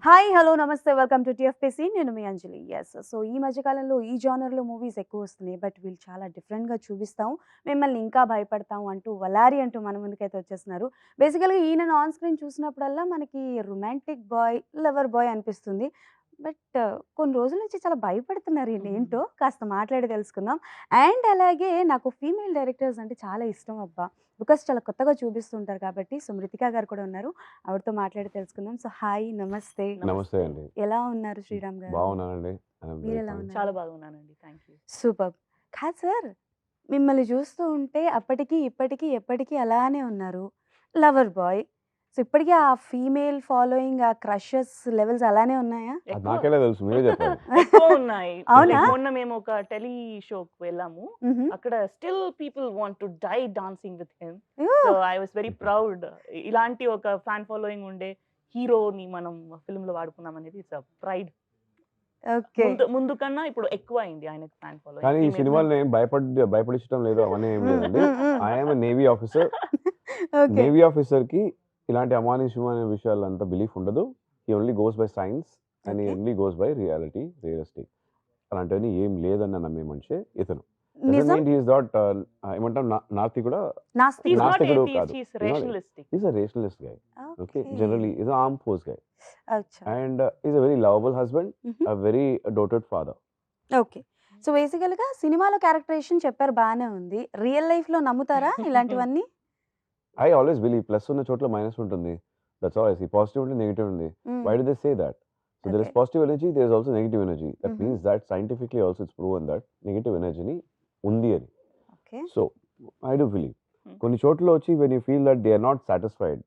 Hi! Hello! నమస్తే. Welcome to TFPC. నేను మీ అంజలి. Yes. So, ఈ మధ్య కాలంలో ఈ జోనర్‌లో మూవీస్ ఎక్కువొస్తున్నాయి. బట్ వీళ్ళు చాలా డిఫరెంట్‌గా చూపిస్తాం. మిమ్మల్ని ఇంకా భయపెడతాం అంటూ 'వలారి' అంటూ మన ముందుకైతే వచ్చేస్తున్నారు. బేసికల్‌గా ఈయనను ఆన్ స్క్రీన్ చూసినప్పుడల్లా మనకి రొమాంటిక్ బాయ్, లవర్ బాయ్ అనిపిస్తుంది. బట్ కొన్ని రోజుల నుంచి చాలా భయపడుతున్నారు ఈయనేంటో కాస్త మాట్లాడి తెలుసుకుందాం. అండ్ అలాగే నాకు ఫీమేల్ డైరెక్టర్స్ అంటే చాలా ఇష్టం అబ్బా! బికాజ్ చాలా కొత్తగా చూపిస్తుంటారు కాబట్టి. సో, మృతికా గారు కూడా ఉన్నారు. ఆవిడతో మాట్లాడి తెలుసుకుందాం. So, hi! నమస్తే. నమస్తే నమస్తే. అండి. ఎలా ఉన్నారు శ్రీరామ్ గారు? బాగున్నానండి. ఐయామ్ వెరీ మీరెలా ఫైన్. ఉన్నారు? చాలా బాగున్నానండి. Thank you. సూపర్బ్. కాదు సార్, మిమ్మల్ని చూస్తూ ఉంటే అప్పటికి, ఇప్పటికి, ఎప్పటికి అలానే ఉన్నారు. Lover boy. సో, ఇప్పటికి ఆ ఫీమేల్ ఫాలోయింగ్, ఆ క్రషెస్ లెవెల్స్ అలానే ఉన్నాయా? అది ఎక్కువ నాకెలా తెలుసు? మీరే చెప్పాలి. ఎక్కువున్నాయి. అవునా? మొన్న మేము ఒక షోకి వెళ్ళాము. హుహు. అక్కడ still people want to die dancing with him. So, oh! I was very proud. ఇలాంటి ఒక ఫ్యాన్ ఫాలోయింగ్ ఉండే హీరోని మనం ఫిల్మ్‌లో వాడుకున్నాం అనేది ఇట్స్ ప్రైడ్. ఓకే. ముందు కన్నా ఇప్పుడు ఎక్కువయింది ఆయనకి ఫ్యాన్ ఫాలోయింగ్. కానీ ఈ ఫీమేల్ సినిమాల్ని ఏం భయపడించడం లేదు అవన్నీ ఏం హ్మ్. లేదండి. Hmm. Hmm. I am a navy officer. Okay. Navy ఆఫీసర్‌కి ఇలాంటి అమానుషమైన విషయాలంతా బిలీఫ్ ఉండదు. He only goes by science and he okay. Only goes by realistic. అలాంటివన్నీ ఏం లేదని నమ్మే మనిషే ఇతను. డజంట్ నిజం. మీన్ హి ఈస్ నాట్ ఏమంటాం నాస్తి కూడా నాస్తికుడు. హి ఈస్ నాట్ నాస్తికుడు ఏథీస్ట్. కాదు. He is he is rationalistic. A rationalist guy. Okay. Okay. Generally is a armed force guy. అచ్చా! And is a very lovable husband, uh-huh. A very doted father. Okay. So, బేసికల్‌గా సినిమాలో characterisation చెప్పారు బానే ఉంది. Real లైఫ్‌లో నమ్ముతారా ఇలాంటివన్నీ? I always believe plus ఉన్న చోట్ల మైనస్ ఉంటుంది. That's all I see. Positive ఉంటే నెగెటివ్ ఉంది. Hmm. Why do they say that? So there okay. Is positive energy, there is also negative energy. That uh-huh. Means that scientifically also it's proven that negative ఎనర్జీని ఉంది అని. Okay. So I do believe. Hmm. కొన్ని చోట్ల వచ్చి when you feel that they are not satisfied,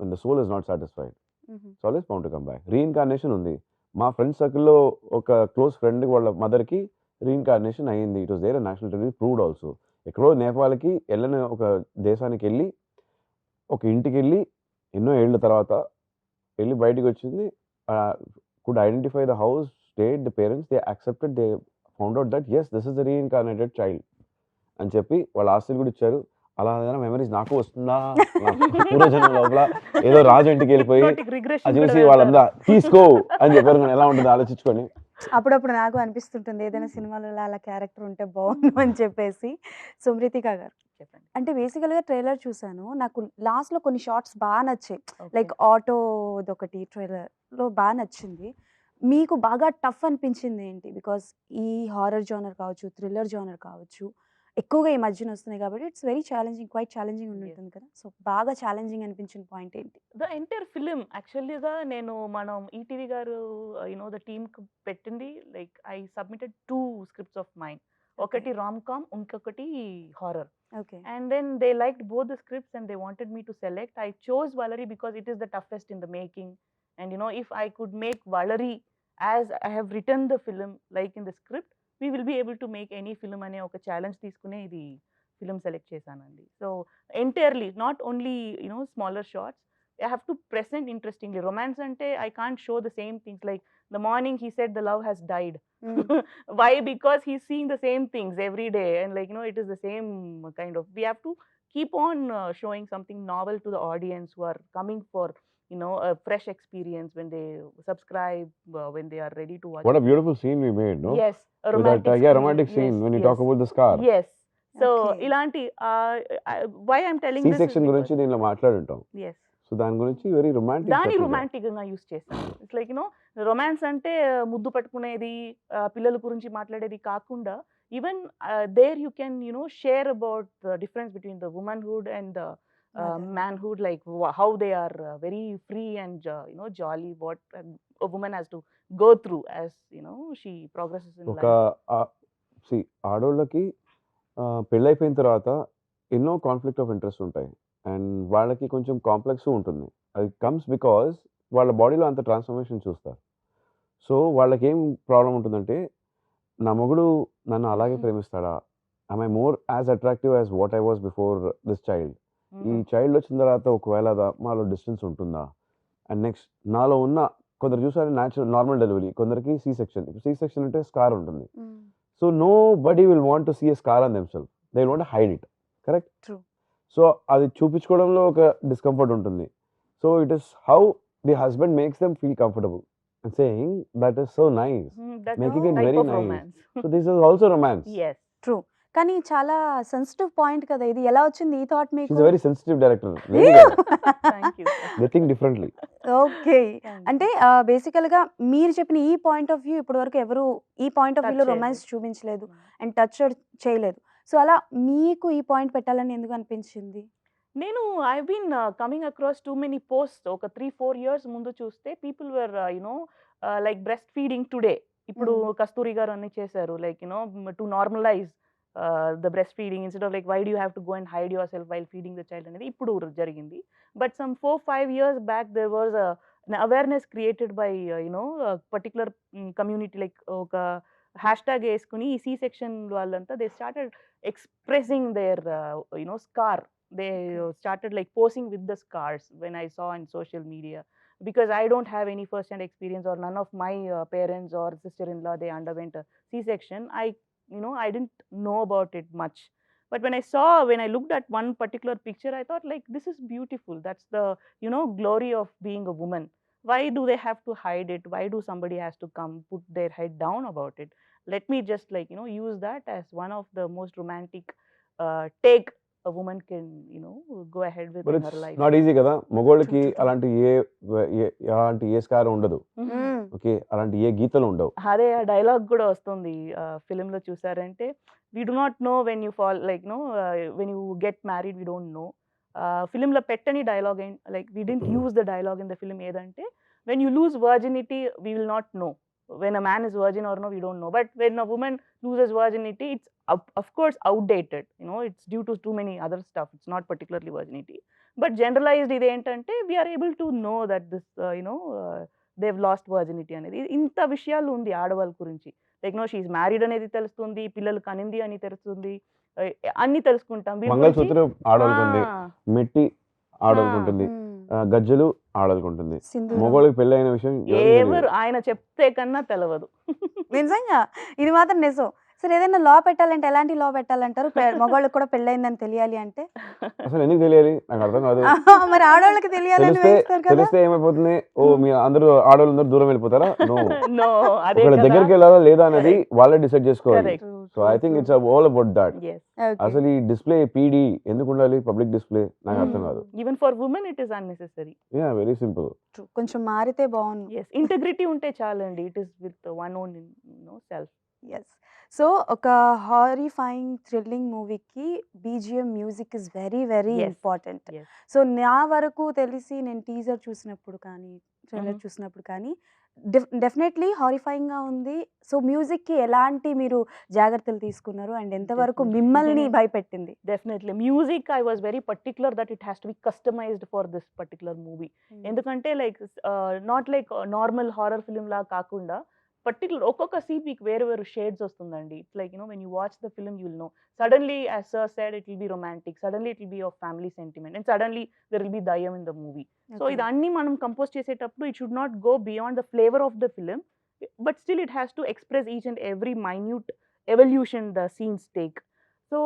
when the soul is not satisfied, uh-huh. It's always bound to come back. Reincarnation ఉంది. మా friend సర్కిల్‌లో ఒక క్లోజ్ ఫ్రెండ్ వాళ్ళ మదర్‌కి reincarnation అయింది. It was there in national television proved also. ఎక్కడో నేపాల్‌కి ఎళ్ళని ఒక దేశానికెళ్ళి, ఒక ఇంటికెళ్ళి ఎన్నో ఏళ్ల తర్వాత ఎళ్లి బయటికొచ్చింది. Could identify the house, stayed, the parents they accepted, they found out that yes this is the reincarnated child అని చెప్పి వాళ్ళ ఆస్తులు కూడా ఇచ్చారు. అలా ఏదైనా మెమరీస్ నాకు వస్తుందా? నా పూర్వజన్మ లోపల ఏదో రాజు ఇంటికెళ్ళిపోయి హిప్నోటిక్ రిగ్రెషన్ అది కూడా చూసి వాళ్ళంతా తీసుకో అని చెప్పారు. ఎలా ఉంటుందో ఆలోచించుకొని. అప్పుడప్పుడు నాకు అనిపిస్తుంటుంది ఏదైనా సినిమాలలో అలా క్యారెక్టర్ ఉంటే బావుండు అని చెప్పేసి. సో, మృతిక గారు, చెప్పండి. అంటే బేసికల్‌గా ట్రైలర్ చూసాను. నాకు లాస్ట్‌లో కొన్ని షాట్స్ బా నచ్చాయి. ఓకే. లైక్ ఆటోదొకటి ట్రైలర్‌లో బా నచ్చింది. మీకు బాగా టఫ్ అనిపించిందేంటి? బికాజ్ ఈ హారర్ జోనర్ కావచ్చు, థ్రిల్లర్ జోనర్ కావచ్చు, ఎక్కువగా ఈ మధ్యన వస్తున్నాయి కాబట్టి it's very challenging, quite challenging yes. ఉండుంటుంది కదా! సో, బాగా ఛాలెంజింగ్ అనిపించిన పాయింట్ ఏంటి? ద ఎంటైర్ ఫిల్మ్ యాక్చువల్‌గా మనం ఈటీవీ గారు ద టీమ్‌కి పెట్టింది like I submitted 2 scripts of mine. Okay. ఒకటి రామ్-కామ్, ఇంకొకటి horror. Okay. And then they liked both the scripts and they wanted me to select. I chose Valerie because it is the toughest in the making. And if I could make Valerie as I have written the film, like in the script, we will be able to make any film అనే ఒక challenge తీసుకునే ఇది film select చేశానండి. So entirely not only smaller shorts. I have to present interestingly. Romance ante I can't show the same things like the morning he said the love has died. హ్మ్. Why? Because he's seeing the same things every day and it is the same kind of. We have to keep on showing something novel to the audience who are coming for a fresh experience when they subscribe, when they are ready to watch What a it. beautiful scene we made, no? Yes, a With romantic that, scene. romantic scene Yes, when you yes, talk about the scar. yes. So okay. ilanti why I'm telling C this is section because గురించి దీనిలో మాట్లాడుంటాం. yes. So దాని గురించి very romantic దాన్ని touching. రొమాంటిక్‌గా use చేశాను. It's like romance అంటే ముద్దు పట్టుకునేది, పిల్లల గురించి మాట్లాడేది కాకుండా even there you can share about the difference between the womanhood and the motherhood. Manhood like how they are very free and jolly what a woman has to go through as she progresses in ఒక life. C ఆడోళ్ళకి పెళ్ళైపోయిన తర్వాత ఎన్నో conflict of interest ఉంటాయి. And వాళ్ళకి కొంచెం complex ఉంటుంది. అది comes because వాళ్ళ బాడీలో అంత ట్రాన్స్ఫర్మేషన్ చూస్తారు. సో వాళ్ళకేం ప్రాబ్లం ఉంటుందంటే, నా మొగుడు నన్ను అలాగే ప్రేమిస్తాడా? Am I more as attractive as what I was before this child? ఈ చైల్డ్ వచ్చిన తర్వాత ఒకవేళ మాలో డిస్టెన్స్ ఉంటుందా? అండ్ నెక్స్ట్ నాలో ఉన్న కొందరు చూసారు నార్మల్ డెలివరీ, కొందరికి సి సెక్షన్. సి సెక్షన్ అంటే స్కార్ ఉంటుంది. Hmm. So nobody will want to see a scar on themselves. They will want to hide it. Correct? True. So అది చూపించుకోవడంలో ఒక డిస్కంఫర్ట్ ఉంటుంది. So it is how the husband makes them feel comfortable and saying that is so nice, That's making a it type very of nice. romance. So this is also romance. Yes. True. కానీ చాలా sensitive point కదా ఇది. ఎలా వచ్చింది ఈ thought మీకు? She's a very sensitive director. Lady గారు. Thank you. They think differently. Okay. Thank అంటే you. బేసికల్‌గా మీరు చెప్పిన ఈ పాయింట్ ఆఫ్ వ్యూ ఇప్పటివరకు ఎవరు ఈ పాయింట్ ఆఫ్ Touch వ్యూలో చేయలేదు. రొమాన్స్ చూపించలేదు అండ్ టచ్ చేయలేదు. సో అలా మీకు ఈ పాయింట్ పెట్టాలని ఎందుకు అనిపించింది? నేను I been coming across too many post ఒక 3-4 ఇయర్స్ ముందు చూస్తే people were like breast feeding today. ఇప్పుడు కస్తూరి గారు అన్ని చేశారు like to normalize the breast feeding instead of like why do have to go and hide your self while feeding the child అనేది ఇప్పుడు జరిగింది. But some 4-5 years back there was awareness created by particular community like ఒక hashtag వేసుకుని ఈ C section వాళ్ళంతా they started expressing their scar. They started like posing with the scars when I saw on social media, because I don't have any first-hand experience, or none of my parents or sister-in-law they underwent a C-section. I didn't know about it much, but when I looked at one particular picture, I thought like this is beautiful. That's the glory of being a woman. Why do they have to hide it? Why do somebody has to come put their head down about it? Let me just use that as one of the most romantic take a woman can go ahead with But in her it's life. not easy కదా. మగోళ్ళకి True, true. అలాంటి ఏ scar ఉండదు. Okay, అలాంటి ఏ గీతలు ఉండవు. అదే dialogue కూడా వస్తుంది ఫిలింలో చూసారంటే, we do not know when you fall like when you get married we don't know. ఫిలింలో పెట్టని dialogue like we didn't use the dialogue in the film ఏదంటే, when you lose virginity we will not know when a man is virgin or no, we don't know. But when a woman loses virginity, it's of course outdated. It's due to too many other stuff. It's not particularly virginity. But generalized ఇది ఏంటంటే we are able to know that this they've lost virginity అనేది. ఇంత విషయాలు ఉంది ఆడవాళ్ళ గురించి. Like she married అనేది తెలుస్తుంది, పిల్లలు కనింది అని తెలుస్తుంది, అన్ని తెలుసుకుంటాం. మంగళసూత్రం ఆడవాళ్ళకుంది, మెట్టి ఆడవాళ్ళకుంటుంది, గజ్జలు ఆడవాళ్ళకుంటుంది. మగవాళ్ళకి పెళ్ళి అయిన విషయం ఎవరు ఆయన చెప్తే కన్నా తెలవదు. నిజంగా ఇది మాత్రం నిజం. సరే ఏదైనా లా పెట్టాలంటే ఎలాంటి లా పెట్టాలంటారు? మగవాళ్ళకి కూడా పెళ్ళయిందని తెలియాలి అంటే అసలు ఎందుకు తెలియాలి? నాకు అర్థం కాదు. మరి ఆడవాళ్ళకి తెలియాలని వేస్తారు కదా. తెలిస్తే ఏమైపోతుంది? ఓ మీ అందరూ ఆడవాళ్ళందరూ దూరం వెళ్ళిపోతారా? నో, అదే ఒకళ్ళ దగ్గరికి వెళ్ళాలా లేదా అనేది వాళ్ళే డిసైడ్ చేసుకోవాలి. Correct. So I think it's all about that. Yes. అసలు ఈ డిస్ప్లే పీడి ఎందుకు ఉండాలి? పబ్లిక్ డిస్ప్లే నాకు అర్థం కాదు. Even for women it is unnecessary. Yeah, very simple. True. కొంచెం మారితే బాగుంది. Yes, integrity ఉంటే చాలండి. It is with one own self. Yes. So ఒక హారిఫైయింగ్ థ్రిల్లింగ్ మూవీకి BGM music is very very Yes. Important. Yes. So నా వరకు తెలిసి నేను టీజర్ చూసినప్పుడు కానీ ట్రైలర్ Mhm. చూసినప్పుడు కానీ డెఫినెట్లీ హారిఫైయింగ్గా ఉంది. సో మ్యూజిక్కి ఎలాంటి మీరు జాగ్రత్తలు తీసుకున్నారు అండ్ ఎంతవరకు Definitely. మిమ్మల్ని భయపెట్టింది? Definitely. Music, I was very particular that it has to be customized for this particular movie. ఎందుకంటే like not like normal horror film లా కాకుండా పర్టికులర్ ఒక్కొక్క సీన్ మీకు వేరు వేరు షేడ్స్ వస్తుందండి. It's like when you watch the film you will know suddenly as sir said it will be romantic, suddenly it will be of family sentiment, and suddenly there will be dayyam in the movie. So ఇది అన్ని మనం compose చేసేటప్పుడు it should not go beyond the flavour of the film, but still it has to express each and every minute evolution the scenes take. So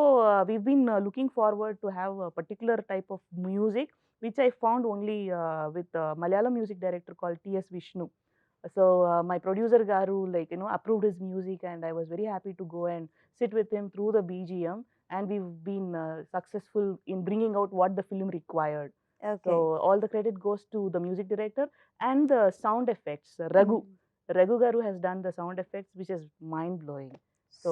we've been looking forward to have a particular type of music, which I found only with Malayalam music director called T.S. Vishnu. So my producer Garu approved his music, and I was very happy to go and sit with him through the BGM, and we've been successful in bringing out what the film required. Okay. So all the credit goes to the music director and the sound effects. Raghu Garu has done the sound effects, which is mind blowing. So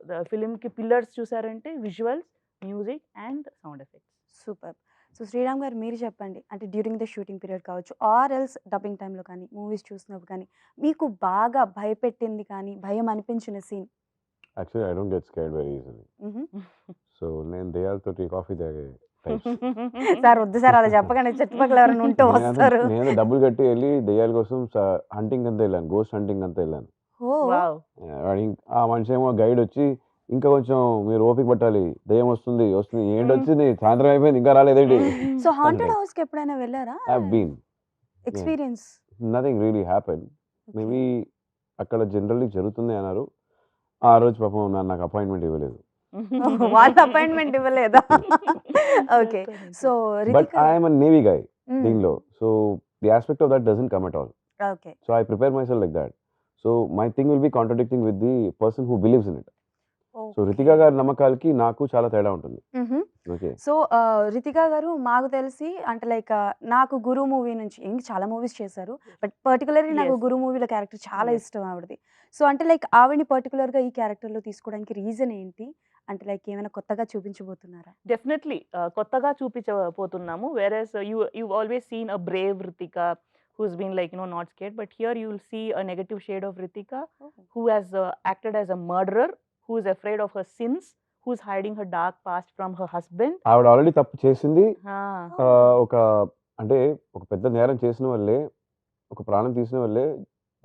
the film ki pillars చూసారంటే visuals, music and sound effects. Super. So Sriram గారు మీరు చెప్పండి, అంటే during the shooting period కావచ్చు or else dubbing టైంలో కానీ movies చూసినప్పుడు కానీ మీకు బాగా భయపెట్టింది కానీ భయం అనిపించిన scene? Actually I don't get scared very easily. So నేను దెయ్యాలతోటి కాఫీ తాగే టైప్స్. సార్ వద్దు సార్ అలా చెప్పకండి, చుట్టుపక్కల ఎవరైనా ఉంటే వస్తారు. నేను డబ్బులు కట్టి వెళ్ళి దెయ్యాల కోసం హంటింగ్ అంతా వెళ్ళాను, గోస్ట్ హంటింగ్ అంతా వెళ్ళాను. ఓ వావ్. ఆ మనిషి ఏమో గైడ్ వచ్చి ఇంకా కొంచెం మీరు ఓపిక పట్టాలి, దెయ్యం వస్తుంది వస్తుంది, ఏంటి వచ్చింది, సాయంత్రం అయిపోయింది ఇంకా రాలేదేంటి. సో హాంటెడ్ హౌస్ కి ఎప్పుడైనా వెళ్ళారా? I've been. Experience? Nothing really happen. Maybe అక్కడ జనరల్లీ జరుగుతుంది అన్నారు. ఆ రోజు పాపం నాకు అపాయింట్మెంట్ ఇవ్వలేదు. వాళ్ళ అపాయింట్మెంట్ ఇవ్వలేదా? Okay. So but I'm navy guy దీనిలో. So the aspect of that doesn't come at all. ఓకే. So I prepare myself like that. So my thing will be contradicting with the person who believes in it. So Ritika గారి నమ్మకాలకి నాకు చాలా తేడా ఉంటుంది. Okay. So Ritika గారు మాకు తెలిసి అంటే లైక్ నాకు గురు మూవీ నుంచి ఇంకా చాలా మూవీస్ చేశారు. బట్ పర్టికులర్లీ నాకు Yes. గురు మూవీలో క్యారెక్టర్ చాలా Yes. ఇష్టం ఆవిడది. సో అంటే లైక్ ఆవిడని పర్టికులర్గా ఈ క్యారెక్టర్లో తీసుకోవడానికి రీజన్ ఏంటి? అంటే లైక్ ఏమైనా కొత్తగా చూపించబోతున్నారా? డెఫినెట్లీ కొత్తగా చూపించబోతున్నాము. Versus you always seen a brave Ritika who's been like not scared, but here you will see a negative shade of Ritika who has acted as a murderer, who is afraid of her sins, who's hiding her dark past from her husband. ఆవిడ already తప్పు చేసింది. Ah, ఒక అంటే ఒక పెద్ద నేరం చేసిన వాళ్ళే, ఒక ప్రాణం తీసిన వాళ్ళే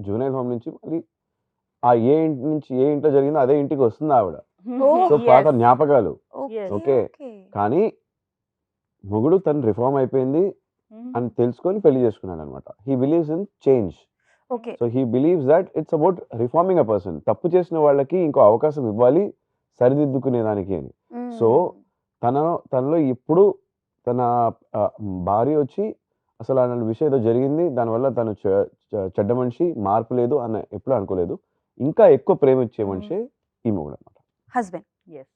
జువెనైల్ హోమ్ నుంచి మళ్ళీ ఆ ఏ ఇంటి నుంచి ఏ ఇంట్లో జరిగిందో అదే ఇంటికి వస్తుంది ఆవిడ. సో పాత yes. జ్ఞాపకాలు. Yes. ఓకే. కానీ మొగుడు తను రిఫార్మ్ అయిపోయింది Mhm. అని తెలుసుకొని పెళ్లి చేసుకున్నాడు అనమాట. He believes in change. Okay. So he believes that it's about reforming a person. తప్పు చేసిన వాళ్ళకి ఇంకో అవకాశం ఇవ్వాలి సరిదిద్దుకునేదానికి అని. సో తనలో ఇప్పుడు తన భార్య వచ్చి అసలు అన్న విషయం ఏదో జరిగింది, దానివల్ల తను చెడ్డ మనిషి, మార్పు లేదు అని ఎప్పుడు అనుకోలేదు. ఇంకా ఎక్కువ ప్రేమించే మనిషి ఈ మొగుడు అనమాట. హస్బెండ్. Yes.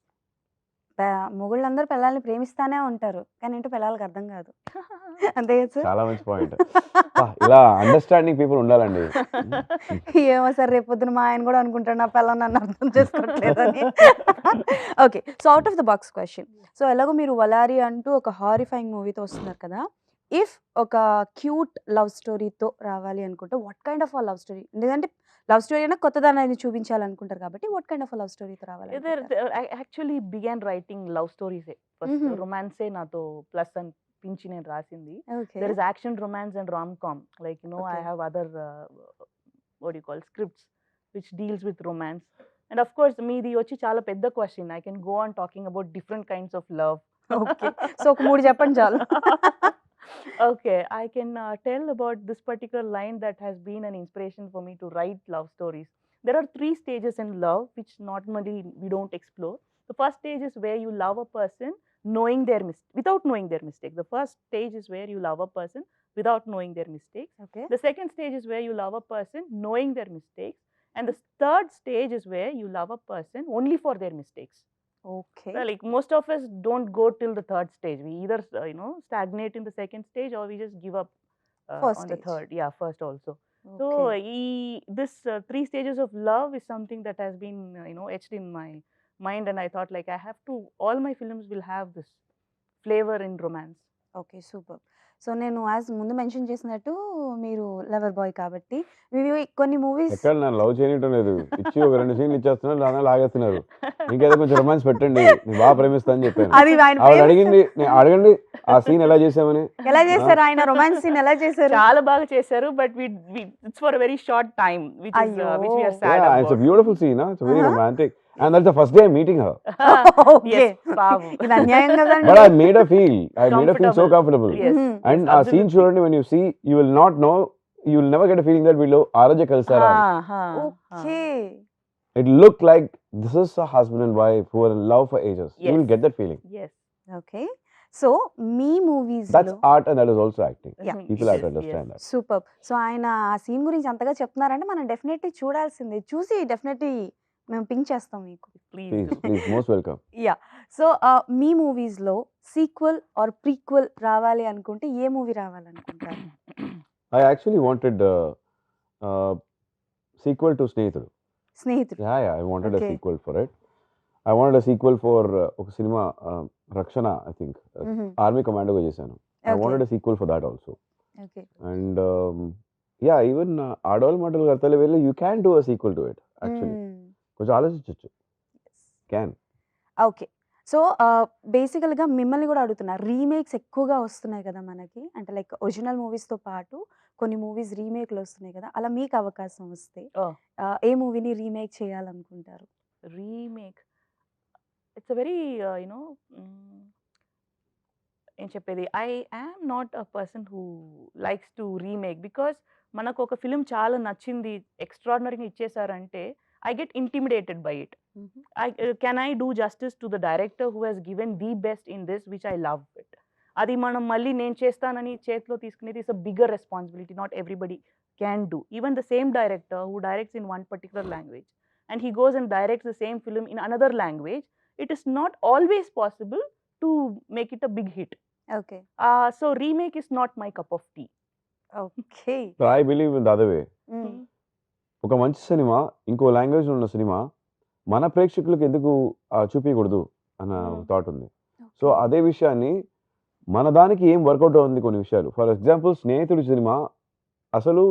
మొగుళ్ళందరూ పిల్లల్ని ప్రేమిస్తానే ఉంటారు, కానీ ఏంటో పిల్లలకి అర్థం కాదు. అంతే కదా సార్? చాలా మంచి పాయింట్. ఇలా అండర్స్టాండింగ్ పీపుల్ ఉండాలండి. ఏమో సార్, రేపు పొద్దున మా ఆయన కూడా అనుకుంటాడు నా పిల్లలు నన్ను అర్థం చేసుకోవట్లేదని. Okay. So out of the box question. So ఎలాగో మీరు వలారి అంటూ ఒక హారిఫైయింగ్ మూవీతో వస్తున్నారు కదా, ఇఫ్ ఒక క్యూట్ లవ్ స్టోరీతో రావాలి అనుకుంటే what kind of love story? ఎందుకంటే లవ్ స్టోరీ అయినా కొత్తదాన్ని చూపించాలనుకుంటారు కాబట్టి వాట్ కైండ్ ఆఫ్ లవ్ స్టోరీతో రావాలి? I actually began writing love stories. First Mhm. romance నాతో ప్లస్ అనిపించి నేను రాసింది. Okay. There is action, romance and rom-com. Like I Okay. have other what do you call scripts which deals with romance. And of course మీది వచ్చి చాలా పెద్ద question. I can go on talking about different kinds of love. Okay. So ఒక 3 చెప్పండి చాలు. Okay, I can tell about this particular line that has been an inspiration for me to write love stories. There are 3 stages in love which normally we don't explore. The first stage is where you love a person knowing their without knowing their mistake. The first stage is where you love a person without knowing their mistakes. Okay. The second stage is where you love a person knowing their mistakes. And the third stage is where you love a person only for their mistakes. Okay. Well, like most of us don't go till the third stage. We either stagnate in the second stage or we just give up First on the stage. third. Yeah, first also. So okay. this 3 stages of love is something that has been etched in my mind, and I thought like I have to. All my films will have this flavor in romance. Okay. Super. So నేను as ముందు mention చేసినట్టు మీరు lover boy కాబట్టి ఇవి కొన్ని movies ఎక్కడ నన్ను love చేయటం లేదు. ఇచ్చి ఒక 2 సీన్లు ఇచ్చేస్తున్నారు, దాని లాగేస్తున్నారు. ఇంకేదో కొంచెం రొమాన్స్ పెట్టండి, నేను బాగా ప్రేమిస్తా అని చెప్పాను. అది ఆయన ఆవిడ అడిగింది, నేను అడగండి ఆ సీన్ ఎలా చేసామని. ఎలా చేశారు? ఆయన రొమాన్స్ సీన్ ఎలా చేశారు? చాలా బాగా చేశారు, but we it's for a very short time, which we are అయ్యో. sad Yeah, it's a about. beautiful scene. It's a very romantic. And that's the first day I'm meeting her. Okay. Yes, పాపం. ఇది అన్యాయం కదండి. But I made her feel so comfortable. Yes. Mhm. And Yes, ఆ absolutely. scene చూడండి, when you see, you will not know, you will never get a feeling that వీళ్ళు ఆ రోజే కలిసారా అని. Okay. It looked like this is a husband and wife who are in love for ages. You will Yes. get that feeling. Yes. Okay. So me movies That's art and that is also acting. Yeah. People have to Yes, understand yes. that. Super. So ఆయన ఆ scene గురించి అంతగా చెప్తున్నారంటే మనం definitely చూడాల్సిందే. చూసి definitely మేము pink చేస్తాం మీకు. Please Please, do. please, most welcome. Yeah. So మీ మూవీస్లో సీక్వెల్ ఆర్ ప్రీక్వెల్ రావాలి అనుకుంటే ఏ మూవీ రావాలనుకుంటారు? I actually wanted sequel to Snehitudu. స్నేహితుడు. Yeah, I wanted Okay. a sequel for it. I wanted a sequel for ఒక cinema Rakshana, I think. Army Commando గా చేశాను. I wanted a sequel for that also. Okay. And yeah, even ఆడవాళ్ళ మాటలు కడతలే వెళ్ళి you can do a sequel to it actually. కొంచెం ఆలోచించవచ్చు. Can. Okay. So బేసికల్గా మిమ్మల్ని కూడా అడుగుతున్నా, రీమేక్స్ ఎక్కువగా వస్తున్నాయి కదా మనకి, అంటే లైక్ ఒరిజినల్ మూవీస్తో పాటు కొన్ని మూవీస్ రీమేక్లు వస్తున్నాయి కదా, అలా మీకు అవకాశం వస్తే Oh. ఏ మూవీని రీమేక్ చేయాలనుకుంటారు? Remake. It's a very ఏం చెప్పేది, I am not a person who likes to remake, because మనకు ఒక ఫిలిం చాలా నచ్చింది, ఎక్స్ట్రాడినరీగా ఇచ్చేసారంటే I get intimidated by it. Can I do justice to the director who has given the best in this, which I love it? అది మనం మళ్ళీ నేను చేస్తానని చేతిలో తీసుకునేది is a bigger responsibility. Not everybody can do. Even the same director who directs in one particular language and he goes and directs the same film in another language, it is not always possible to make it a big hit. Okay. So remake is not my cup of tea. Okay. I believe in the other way. హ్మ్. ఒక మంచి cinema ఇంకో లాంగ్వేజ్లో ఉన్న cinema మన ప్రేక్షకులకు ఎందుకు చూపించకూడదు అన్న థాట్ ఉంది. సో అదే విషయాన్ని మన దానికి ఏం వర్కౌట్ అవుతుంది కొన్ని విషయాలు. ఫర్ ఎగ్జాంపుల్ స్నేహితుడు సినిమా అసలు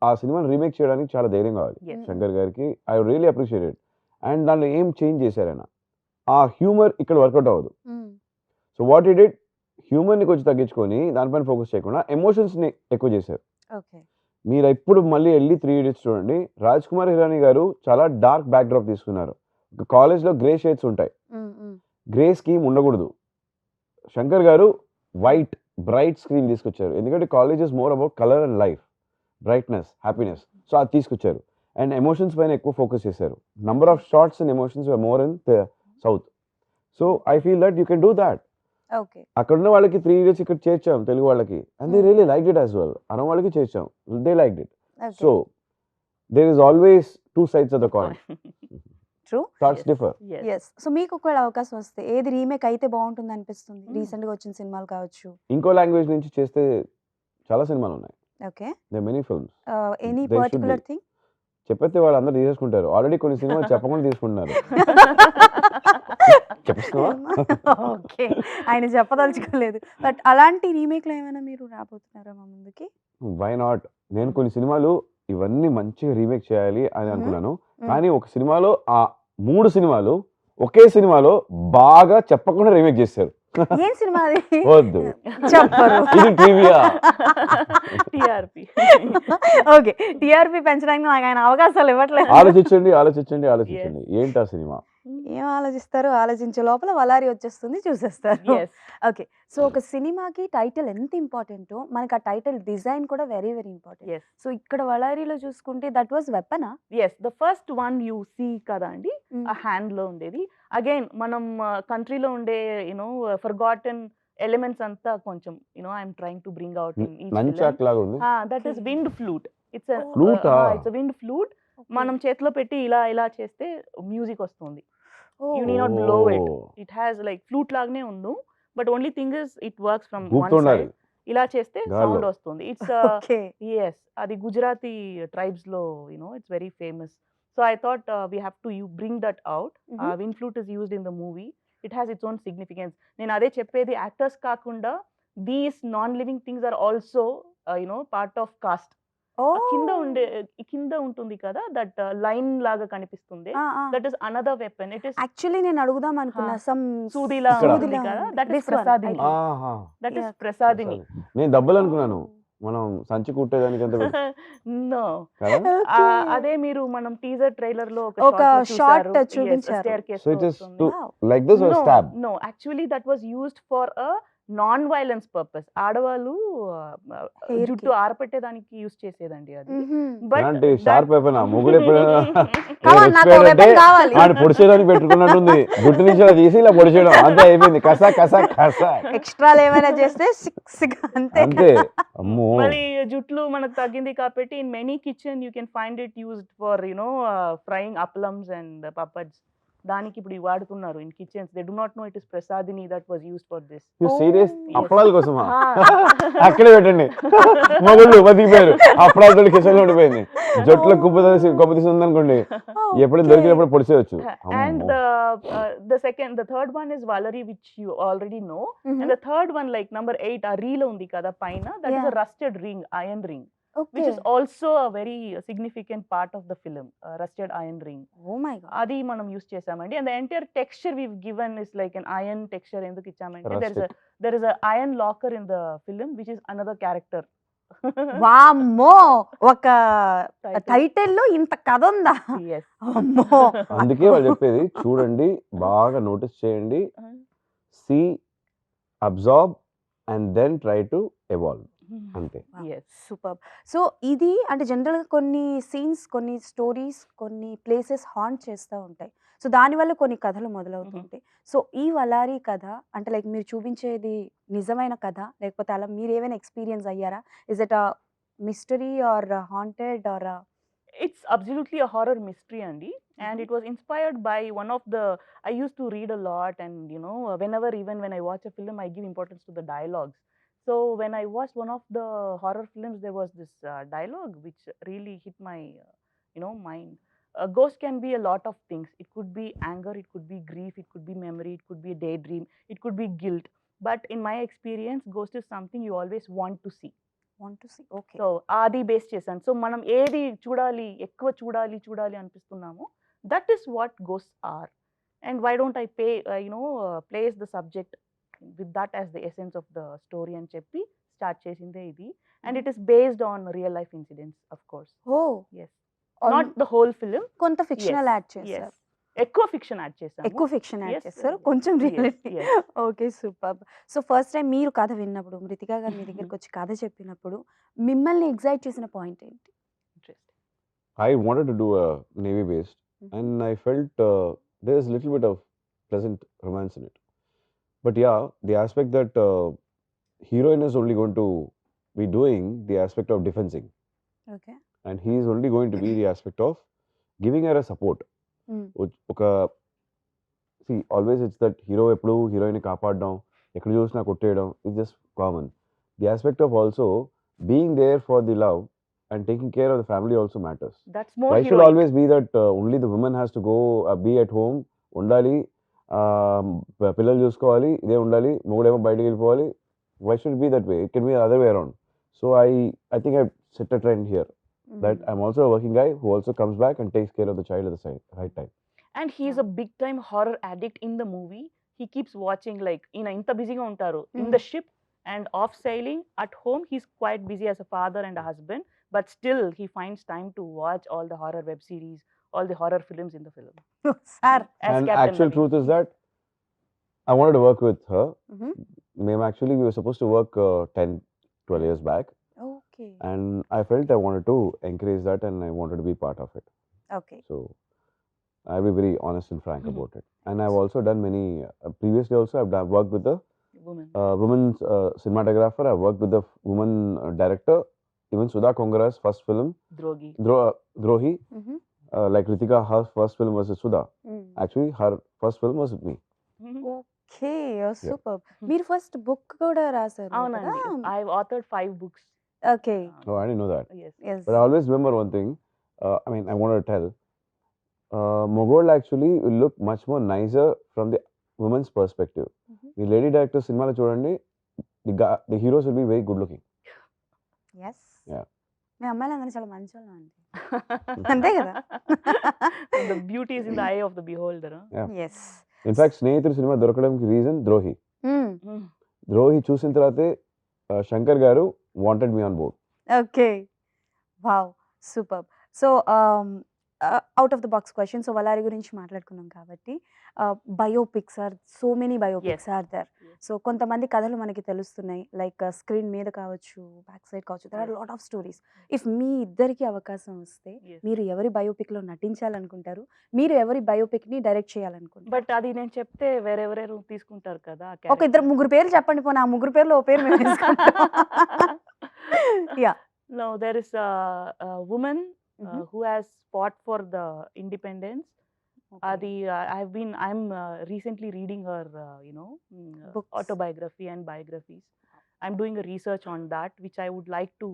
ఆ సినిమాని రీమేక్ చేయడానికి చాలా ధైర్యం కావాలి Yes. శంకర్ గారికి. I really appreciated. అండ్ దాంట్లో ఏం చేంజ్ చేశారు ఆయన, ఆ హ్యూమర్ ఇక్కడ వర్కౌట్ అవ్వదు. హ్మ్. సో వాట్ ఇట్ ఇట్ హ్యూమర్ని కొంచెం తగ్గించుకొని దానిపైన ఫోకస్ చేయకుండా ఎమోషన్స్ని ఎక్కువ చేశారు. ఓకే. మీరు ఇప్పుడు మళ్ళీ వెళ్ళి 3 Idiots చూడండి. రాజ్ కుమార్ హిరానీ గారు చాలా డార్క్ బ్యాక్ డ్రాప్ తీసుకున్నారు. ఒక కాలేజ్లో గ్రే షేడ్స్ ఉంటాయి, హ్మ్. హ్మ్. గ్రే స్కీమ్ ఉండకూడదు. శంకర్ గారు వైట్ బ్రైట్ స్క్రీన్ తీసుకొచ్చారు. ఎందుకంటే college is more about colour and life, brightness, happiness. So అది తీసుకొచ్చారు. అండ్ ఎమోషన్స్ పైన ఎక్కువ ఫోకస్ చేశారు. Number of shots and emotions more in the south. So I feel that you can do that. Okay. అక్కడ ఉన్న వాళ్ళకి 3 Idiots ఇక్కడ చేర్చాం తెలుగు వాళ్ళకి, and they really like it as well. అన్న వాళ్ళకి చేర్చాం, they like it. Okay. So there is always 2 sides of the coin. True. Thoughts Yes. differ. Yes. Yes. So మీకు ఒకవేళ అవకాశం వస్తే ఏది రీమేక్ అయితే బాగుంటుంది అనిపిస్తుంది? Hmm. రీసెంట్‌గా వచ్చిన సినిమాలు కావచ్చు. ఇంకో లాంగ్వేజ్ నుంచి చేస్తే చాలా సినిమాలు ఉన్నాయి. Okay. They many films. Any There should particular be. Thing? చెప్పేస్తే వాళ్ళందరూ తీసేసుకుంటారు. ఆల్రెడీ కొన్ని సినిమాలు చెప్పకుండా తీసుకుంటున్నారు. చెప్పేస్తున్నావా? ఓకే. ఆయన చెప్పదలుచుకోలేదు. బట్ అలాంటి రీమేక్‌లో ఏమైనా మీరు రాబోతున్నారా మా ముందుకి? Why not? నేను కొన్ని సినిమాలు ఇవన్నీ మంచిగా రీమేక్ చేయాలి అని అనుకున్నాను. కానీ ఒక సినిమాలో ఆ 3 సినిమాలు ఒకే సినిమాలో బాగా చెప్పకుండా రీమేక్ చేశారు. ఏం సినిమా అది? వద్దు, చెప్పరు. ఇది ట్రివియా. TRP. ఓకే. టీఆర్పీ పెంచడానికి నాకు ఆయన అవకాశాలు ఇవ్వట్లేదు. ఆలోచించండి. ఏంటి ఆ సినిమా? ఏం ఆలోచిస్తారు? ఆలోచించే లోపల వలారి వచ్చేస్తుంది, చూసేస్తారు. Yes. ఓకే. సో ఒక సినిమాకి టైటిల్ ఎంత ఇంపార్టెంటో మనకి ఆ టైటిల్ డిజైన్ కూడా very very important. Yes. So ఇక్కడ వలారిలో చూసుకుంటే దట్ వాజ్ వెపనా? Yes. The first one you see కదా అండి, ఆ హ్యాండ్ లో ఉండేది. అగైన్ మనం కంట్రీలో ఉండే ఫర్గాటన్ ఎలిమెంట్స్ అంతా కొంచెం I'm trying to bring out in each nunchuk లాగా ఉంది. That is wind flute. It's Flute ఆ? It's wind flute. మనం చేతిలో పెట్టి ఇలా ఇలా చేస్తే మ్యూజిక్ వస్తుంది. You need not blow it. Oh, It has like flute లాగానే ఉండు, but only thing is it works from one గుర్తుండాలి. సైడ్. ఇలా చేస్తే గాల్లో. సౌండ్ వస్తుంది. It's okay. yes, అది గుజరాతీ ట్రైబ్స్ లో it's very famous. So I thought we have to bring that out. Wind flute is used in the movie. It has its own significance. నేను అదే చెప్పేది, యాక్టర్స్ కాకుండా these non living things are also part of cast. కింద ఉంటుంది కదా, that line లాగా కనిపిస్తుంది. That is another weapon. It is actually నేను అడుగుదాం అనుకున్నా. సమ్ సూదిలా ఇక్కడ. ఉంటుంది కదా, that This is one, ప్రసాదిని. I think. ఆహా. That is Yeah. ప్రసాదిని. నేను డబ్బులు అనుకున్నాను, మనం సంచి కుట్టేదానికి ఎంత నో, కదా. అదే మీరు మనం టీజర్ ట్రైలర్ లో ఒక shot చూపించారు. So it is to like this or stab? No, actually that was used for a non violence purpose. ఆడవాళ్ళు Hair కి. జుట్టు ఆరపెట్టేదానికి యూజ్ చేసేదండి అది. అలాంటి షార్ప్ వెపన్ మొగుడు ఎప్పుడైనా కావాలి. ఆడు పొడిచేయడానికి పెట్టుకున్నట్టుంది. గుట్టు నుంచి అలా తీసి ఇలా పొడిచేయడం అంతే, అయిపోయింది. కసా కసా కసా ఎక్స్ట్రాలు ఏమైనా చేస్తే అంతే. అంతే. అమ్మో. మరి జుట్లు మనకు తగ్గింది కాబట్టి in many kitchen you can find it used for frying appalams and pappads. దానికి ఇప్పుడు ఇవి వాడుతున్నారు in kitchens. They do not know it is ప్రసాదిని that was used for this. Serious? Yes. అప్పడాల కోసమా? అక్కడే పెట్టండి. మొగుళ్ళు బతికిపోయారు. అప్పడాలతో కిచెన్ లో ఉండిపోయింది. జొట్లో కొబ్బరి తీసి ఉందనుకోండి, ఎప్పుడైనా దొరికినప్పుడు పొడిచేయచ్చు. And the third one is Valerie, which you already know. And the third one, like number 8, a reel undi kada paina, that is a Yeah. rusted ring, iron ring, which okay. is also a very significant part of the film, rusted iron ring. Oh my god. Adi manam use chesamandi, and the entire texture we've given is like an iron texture. Enduku icchamante there is a iron locker in the film, which is another character. వామ్మో, ఒక title లో ఇంత కథ ఉందా? Yes. అమ్మో. అందుకే వాళ్ళు చెప్పేది చూడండి, బాగా నోటీస్ చేయండి, see, absorb and then try to evolve. అంతే. Yes. సూపర్. సో ఇది అంటే జనరల్‌గా కొన్ని సీన్స్, కొన్ని స్టోరీస్, కొన్ని ప్లేసెస్ హాంట్ చేస్తా ఉంటాయి. సో దానివల్ల కొన్ని కథలు మొదలవుతూ Mhm. ఉంటాయి. సో ఈ 'వలారి' కథ అంటే లైక్ మీరు చూపించేది నిజమైన కథ? లేకపోతే అలా మీరేమైనా ఎక్స్‌పీరియన్స్ అయ్యారా? Is it a mystery or haunted or It's absolutely a horror mystery, Andy, and Mhm. it was inspired by one of the. I used to read a lot, and whenever, even when I watch a film, I give importance to the dialogues. So when I watched one of the horror films, there was this dialogue which really hit my, mind. A ghost can be a lot of things. It could be anger, it could be grief, it could be memory, it could be a daydream, it could be guilt. But in my experience, ghost is something you always want to see. Want to see. Okay. So అది base చేశాను. సో మనం ఏది చూడాలి, ఎక్కువ చూడాలి అనిపిస్తున్నామో that is what goes are. And why don't I place the subject with that as the essence of the story అని చెప్పి స్టార్ట్ చేసిందే ఇది. And it is based on real life incidents of course. Oh! Yes. Not the whole film. కొంత fictional add చేశారు. Yes. ఎక్కువ fiction add చేశాము. ఎక్కువ fiction add Yes, చేస్తారు. yes, కొంచెం yes, reality. yes. Okay. Superb. So first time మీరు కథ విన్నప్పుడు, మృతికా గారు మీ దగ్గరికొచ్చి కథ చెప్పినప్పుడు మిమ్మల్ని ఎక్సైట్ చేసిన పాయింట్ ఏంటి? Interesting. I wanted to do a Navy based, and I felt there's a little bit of pleasant romance in it. But yeah, the aspect that heroine is only going to be doing the aspect of defending, okay. and he is only going to be the aspect of giving her a support. ఒక see always it's that hero ఎప్పుడు heroine కాపాడడం, ఎక్కడ చూసినా కొట్టేయడం is just common. The aspect of also being there for the love and taking care of the family also matters. That's more Why should heroic. always be that only the woman has to go be at home, ఉండాలి, పిల్లలు చూసుకోవాలి, ఇదే ఉండాలి, మొగుడేమో బయటికి వెళ్ళిపోవాలి? Why should it be that way? It can be the other way around. So I think I set a trend here that I'm also a working guy who also comes back and takes care of the child at the right time. And he's a big time horror addict in the movie. He keeps watching, like, inta busy ga untaru in the ship and off sailing. At home he's quite busy as a father and a husband, but still he finds time to watch all the horror web series, all the horror films in the film sir. as And Captain actual Ravi. truth is that I wanted to work with her. We were supposed to work 10-12 years back, okay. and I felt I wanted to encourage that and I wanted to be part of it. Okay. So I'll be very honest and frank about it. And I've also done many, previously also I've worked with the Woman. women's cinematographer. I've worked with the woman director. Even Sudha Kongara's first film, Drogi. Drohi, like Ritika, her first film was with Sudha. Actually, her first film was with me. Okay. Super. మీరు first book కూడా రాశారు కదా? అవునండి. I've authored 5 books. Okay. Oh, I didn't know that. Yes. yes. But I always remember one thing. I wanted to tell. Mogol actually will look much more nicer from the woman's perspective. The lady director cinema lo chudandi, the heroes will be very good looking. yes. Yeah. మీ అమ్మాయిలు అందరూ చాలా మంచోళ్ళం అండి. అంతే కదా? The beauty is in the eye of the beholder. Huh? Yes. In fact, స్నేహితుడు సినిమా దొరకడానికి reason Drohi. Drohi చూసిన తర్వాతే Shankar garu wanted me on board. Okay. Wow! Superb. So out of the box question. So 'Valari' గురించి మాట్లాడుకున్నాం కాబట్టి biopics are so many biopics are there. So కొంతమంది కథలు మనకి తెలుస్తున్నాయి. లైక్ స్క్రీన్ మీద కావచ్చు, బ్యాక్ సైడ్ కావచ్చు. There are lot of stories. If మీ ఇద్దరికి అవకాశం వస్తే Yes. మీరు ఎవరి బయోపిక్‌లో నటించాలనుకుంటారు? మీరు ఎవరి బయోపిక్‌ని డైరెక్ట్ చేయాలనుకుంటారు? బట్ అది నేను చెప్తే వేరెవరెవరు తీసుకుంటారు కదా ఆ ఒక character. ఇద్దరు ముగ్గురు పేర్లు చెప్పండి పోనీ. ఆ ముగ్గురు పేర్లో ఓ పేరు మేము వేసుకుంటాం. Yeah! No, there is a woman Mhm. who has fought for the independence. Okay. Adi, I'm recently reading her, Books. autobiography and biographies. I'm doing a research on that, which I would like to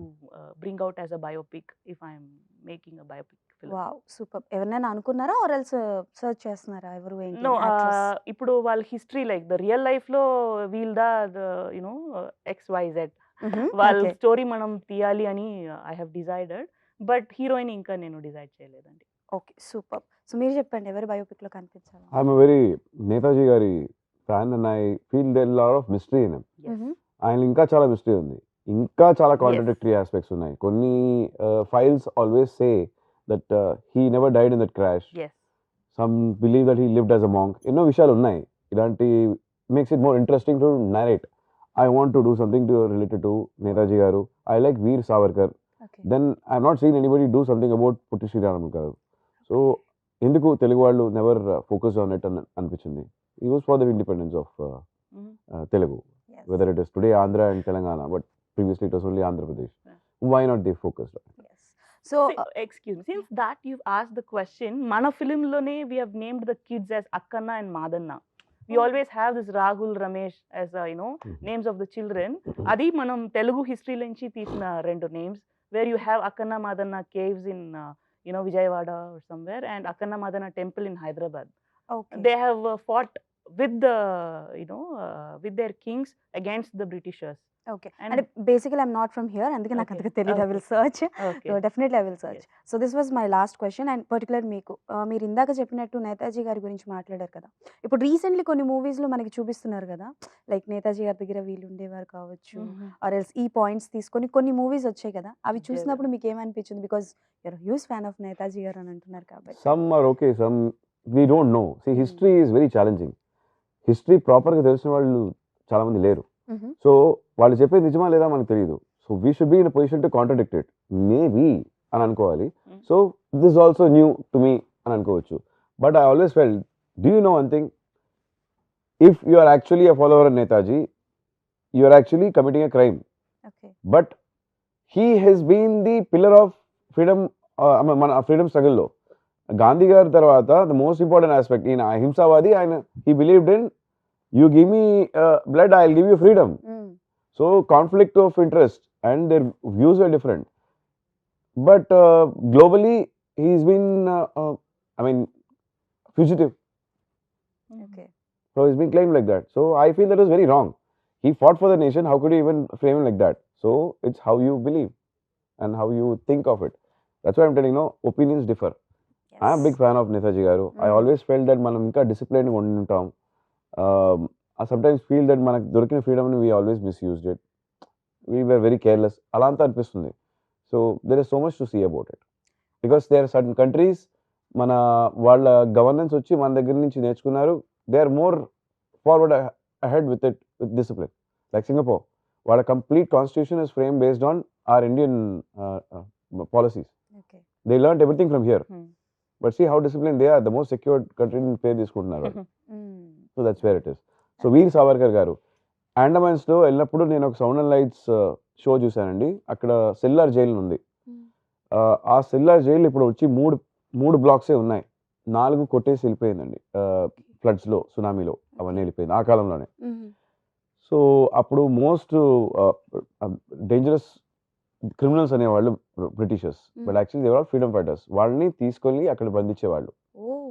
bring out as a biopic if I'm making a biopic film. Wow! Super. ఎవరినైనా అనుకున్నారా? Or else search చేస్తున్నారా? ఎవరు ఏంటి? No, actress. ఇప్పుడు వాళ్ళ history like the real life లో వీళ్ళ XYZ వాళ్ళ ఓకే. స్టోరీ మనం తీయాలి అని I have decided. But heroine ఇంకా నేను డిసైడ్ చేయలేదండి. ఓకే. సూపర్. సో మీరు చెప్పండి ఎవరి బయోపిక్‌లో కనిపించాలి? I'm a very నేతాజీ గారి fan and I feel there is a lot of mystery in him. Yes. ఆయన ఇంకా చాలా మిస్టరీ ఉంది. ఇంకా చాలా కాంట్రడిక్టరీ ఆస్పెక్ట్స్ ఉన్నాయి. కొన్ని files always say that he never died in that crash. Yes. Some believe that he lived as a monk. ఎన్నో విషయాలు ఉన్నాయి. ఇలాంటి makes it more interesting to narrate. I want to do something related to Netaji Garu. I like Veer Savarkar. Okay. Then I've not seen anybody do something about Putti Sriram Garu. So ఎందుకు తెలుగు వాళ్ళు never focus on it అని అనిపించింది. He was for the independence of Telugu, Yes. whether it is today Andhra and Telangana, but previously it was only Andhra Pradesh. Yeah. Why not they focused on it? Yes. So Excuse me. Since that you've asked the question, mana film lone we have named the kids as Akkanna and Madanna. We Oh. always have this Rahul, Ramesh as names of the children. Adi manam Telugu history lonchi teesina rendu names where you have Akkanna Madanna caves in Vijayawada or somewhere, and Akkanna Madanna temple in Hyderabad. Okay. They have fought with the with their kings against the Britishers. Okay. And అంటే basically I'm not from here, అందుకే నాకు Okay. అంతగా తెలియదు. I will Okay. Search. okay. So definitely I will search. So this was my last question. And particular మీకు మీరు ఇందాక చెప్పినట్టు నేతాజీ గారి గురించి మాట్లాడారు కదా. ఇప్పుడు రీసెంట్లీ కొన్ని మూవీస్లో మనకి చూపిస్తున్నారు కదా, లైక్ నేతాజీ గారి దగ్గర వీళ్ళు ఉండేవారు కావచ్చు, ఆర్ ఎల్స్ ఈ పాయింట్స్ తీసుకొని కొన్ని మూవీస్ వచ్చాయి కదా, అవి Yeah. చూసినప్పుడు మీకు ఏమనిపించింది? Because your huge fan of Netaji గారు అని అంటున్నారు కాబట్టి. Some are okay, some we don't know. See, history is very challenging. History ప్రాపర్గా తెలిసిన వాళ్ళు చాలా మంది లేరు. సో వాళ్ళు చెప్పేది నిజమా లేదా మనకు తెలియదు. So we should be in position to contradict it maybe అని అనుకోవాలి. So this also new to me అని అనుకోవచ్చు. But I always felt, do you know one thing, if you are actually a follower of Netaji, you are actually committing a crime. Okay. But he he's been the pillar of freedom, మన freedom స్ట్రగుల్లో. గాంధీ గారి తర్వాత the most important aspect, ఈయన అహింసావాది. ఆయన he believed in you give me blood, I'll give you freedom. So conflict of interest and their views are different. But globally, he's been, fugitive. Okay. So he's been claimed like that. So I feel that was very wrong. He fought for the nation. How could you even frame him like that? So it's how you believe and how you think of it. That's why I'm telling you, opinions differ. I'm a big fan of Netaji Garu. I always felt that మనం ఇంకా డిసిప్లైన్గా ఉండి ఉంటాం. I sometimes feel that మనకు దొరికిన ఫ్రీడమ్ని we always misused it. We were very careless. అలా అంతా అనిపిస్తుంది. So there is so much to see about it. Because there are certain countries, మన వాళ్ళ గవర్నెన్స్ వచ్చి మన దగ్గర నుంచి నేర్చుకున్నారు. They are more forward ahead with it, with discipline. Like Singapore, వాళ్ళ complete constitution is framed based on our Indian policies. Okay. They learned everything from here. But see how disciplined they are. The most secured country in పేరు తీసుకుంటున్నారు. So that's where it is. So Veer Savarkar garu అండమాన్స్లో వెళ్ళినప్పుడు నేను ఒక sound and lights show చూశానండి. అక్కడ cellar jail ఉంది. ఆ సెల్లార్ జైలు ఇప్పుడు వచ్చి మూడు బ్లాక్సే ఉన్నాయి. 4 కొట్టేసి వెళ్ళిపోయిందండి ఫ్లడ్స్లో, సునామీలో, అవన్నీ వెళ్ళిపోయింది ఆ కాలంలోనే. సో అప్పుడు మోస్ట్ డేంజరస్ క్రిమినల్స్ అనేవాళ్ళు britishers, but actually they were all freedom fighters. వాళ్ళని తీసుకొని అక్కడ బంధించేవాళ్ళు,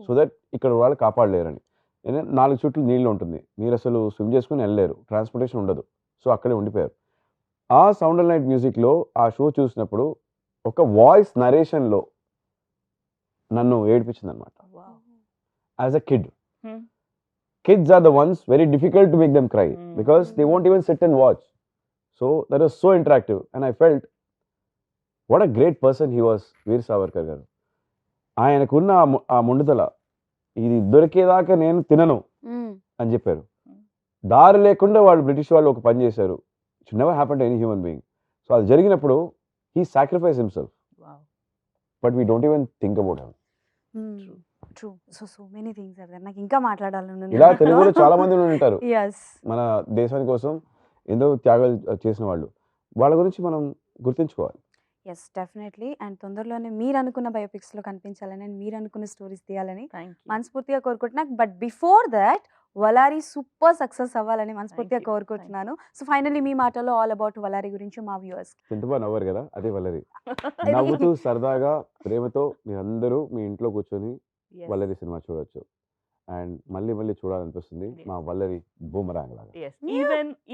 సో దట్ ఇక్కడ వాళ్ళు కాపాడలేరని. 4 చుట్లు నీళ్ళు ఉంటుంది, మీరు అసలు స్విమ్ చేసుకుని వెళ్ళలేరు, ట్రాన్స్పోర్టేషన్ ఉండదు. సో అక్కడే ఉండిపోయారు. ఆ సౌండ్ అండ్ లైట్ మ్యూజిక్లో ఆ షో చూసినప్పుడు ఒక వాయిస్ నరేషన్లో నన్ను ఏడిపించింది అనమాట. As a kid, kids are the ones very difficult to make them cry because they won't even sit and watch. So that was so interactive and I felt what a great person he was Veer Savarkar garu. ఆయనకున్న ఆ ముండుదల, ఇది దొరికేదాకా నేను తినను అని చెప్పారు. దారి లేకుండా వాళ్ళు బ్రిటిష్ వాళ్ళు ఒక పని చేశారు. It should never happen to any human being. So అది జరిగినప్పుడు he sacrifice himself, but we don't even think about him. True. So many things are there. నాకు ఇంకా మాట్లాడాలని ఇలా తెలుగులో చాలా మంది ఉంటారు yes మన దేశాని కోసం ఎంతో త్యాగాలు చేసిన వాళ్ళు. వాళ్ళ గురించి మనం గుర్తుంచుకోవాలి. Yes definitely. అండ్ తొందరలోనే మీరు అనుకున్న బయోపిక్స్లో కనిపించాలని అండ్ మీరు అనుకున్న స్టోరీస్ తీయాలని మనస్ఫూర్తిగా కోరుకుంటున్నా. But before that Valari super success అవ్వాలని మనస్ఫూర్తిగా Thank you. కోరుకుంటున్నాను. సో ఫైనల్లీ మీ మాటలో ఆల్ అబౌట్ వలారి గురించి మా వ్యూవర్స్. చింతపా నవ్వరు కదా, అదే వల్లరి. నవ్వుతూ సరదాగా ప్రేమతో మీరందరూ మీ ఇంట్లో కూర్చొని వల్లరి సినిమా చూడొచ్చు. అండ్ మళ్ళీ మళ్ళీ చూడాలనిపిస్తుంది మా వల్లరి బూమరాంగ్ లాగా. Yes,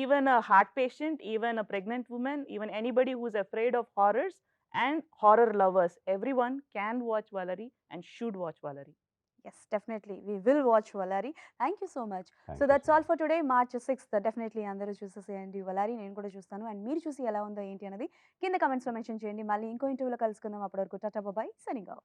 even a heart patient, even a pregnant woman, even anybody who's afraid of horrors and horror lovers, everyone can watch Valari and should watch Valari. Yes, definitely. We will watch Valari. Thank you so much. Thank So you that's so all for today, March 6th. Definitely అందరూ చూసేసేయండి Valari. నేను కూడా చూస్తాను. And మీరు చూసి ఎలా ఉందో ఏంటి అనేది కింద కమెంట్స్లో మెన్షన్ చేయండి. మళ్ళీ ఇంకో ఇంటర్వ్యూలో కలుసుకుందాం. అప్పటి వరకు టాటా బాయ్, సైనింగ్ ఆఫ్.